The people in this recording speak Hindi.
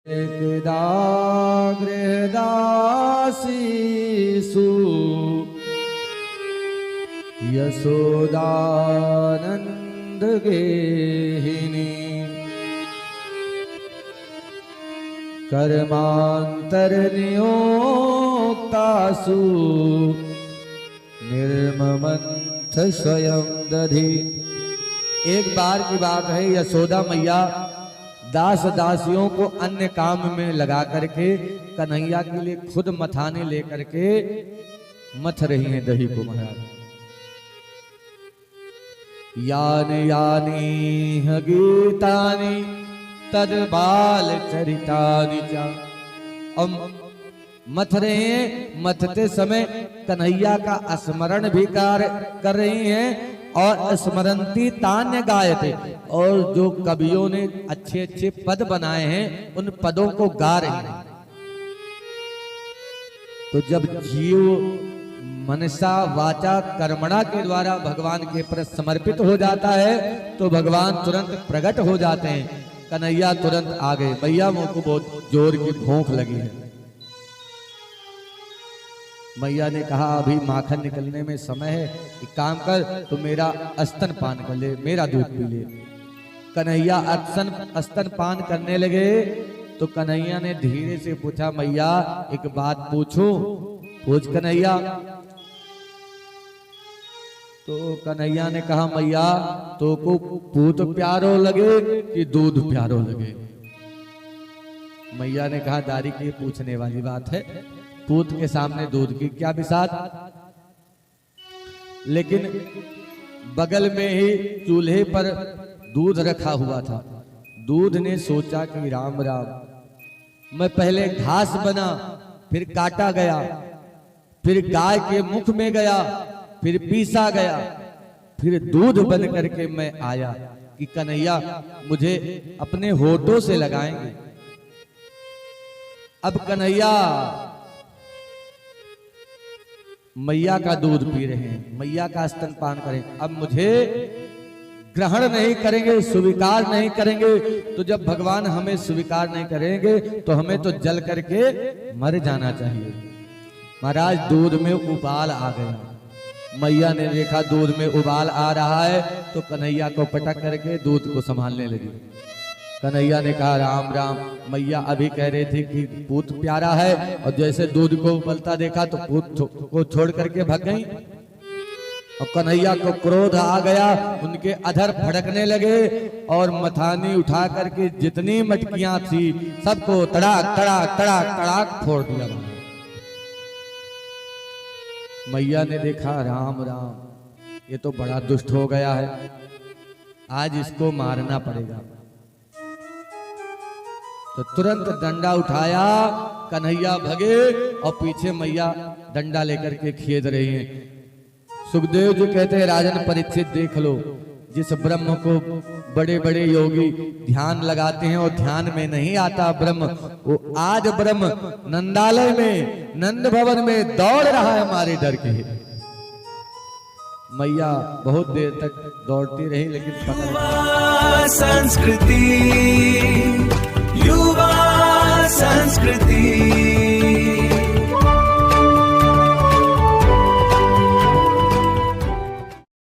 एकदा गृहदासीषु यशोदानन्दगेहिनी कर्मान्तरनियोक्तासु निर्ममन्थ स्वयं दधि। एक बार की बात है, यशोदा मैया दास दासियों को अन्य काम में लगा करके कन्हैया के लिए खुद मथाने लेकर के मथ रही हैं दही को। महाराज यानि यानि गीतानि तद बाल चरितानि च। अब मथ रहे हैं, मथते समय कन्हैया का स्मरण भी कर रही हैं और स्मरंती तान्य गायते, और जो कवियों ने अच्छे अच्छे पद बनाए हैं उन पदों को गा रहे हैं। तो जब जीव मनसा वाचा कर्मणा के द्वारा भगवान के प्रति समर्पित हो जाता है तो भगवान तुरंत प्रकट हो जाते हैं। कन्हैया तुरंत आ गए। भैया मुझको बहुत जोर की भूख लगी है। मैया ने कहा अभी माखन निकलने में समय है, एक काम कर तो मेरा स्तन पान कर ले, मेरा दूध पी ले। कन्हैया स्तन पान करने लगे तो कन्हैया ने धीरे से पूछा, मैया एक बात पूछूं? पूछ कन्हैया। तो कन्हैया ने कहा, मैया तो को पूत प्यारो लगे कि दूध प्यारो लगे? मैया ने कहा, दारी की पूछने वाली बात है, पूत के सामने दूध की क्या बिसात। लेकिन बगल में ही चूल्हे पर दूध रखा हुआ था। दूध ने सोचा कि राम राम, मैं पहले घास बना, फिर काटा गया, फिर गाय के मुख में गया, फिर पीसा गया, फिर दूध बन करके मैं आया कि कन्हैया मुझे अपने होठों से लगाएंगे। अब कन्हैया मैया का दूध पी रहे हैं, मैया का स्तनपान करें, अब मुझे ग्रहण नहीं करेंगे, स्वीकार नहीं करेंगे। तो जब भगवान हमें स्वीकार नहीं करेंगे तो हमें तो जल करके मर जाना चाहिए। महाराज दूध में उबाल आ गया। मैया ने देखा दूध में उबाल आ रहा है तो कन्हैया को पटक करके दूध को संभालने लगी। कन्हैया ने कहा, राम राम, मैया अभी कह रहे थे कि पूत प्यारा है, और जैसे दूध को उबलता देखा तो पूत को छोड़ करके भाग गई। और कन्हैया को क्रोध आ गया, उनके अधर फड़कने लगे और मथानी उठा करके जितनी मटकियां थी सबको तड़ाक तड़ाक तड़ाक तड़ाक फोड़ दिया। मैया ने देखा, राम राम, ये तो बड़ा दुष्ट हो गया है, आज इसको मारना पड़ेगा। तो तुरंत डंडा उठाया, कन्हैया भगे और पीछे मैया डंडा लेकर के खेद रही हैं। सुखदेव जी कहते हैं, राजन परीक्षित देख लो, जिस ब्रह्म को बड़े बड़े योगी ध्यान लगाते हैं और ध्यान में नहीं आता ब्रह्म, वो आज ब्रह्म नंदालय में, नंद भवन में दौड़ रहा है हमारे डर के। मैया बहुत देर तक दौड़ती रही लेकिन संस्कृति, युवा संस्कृति।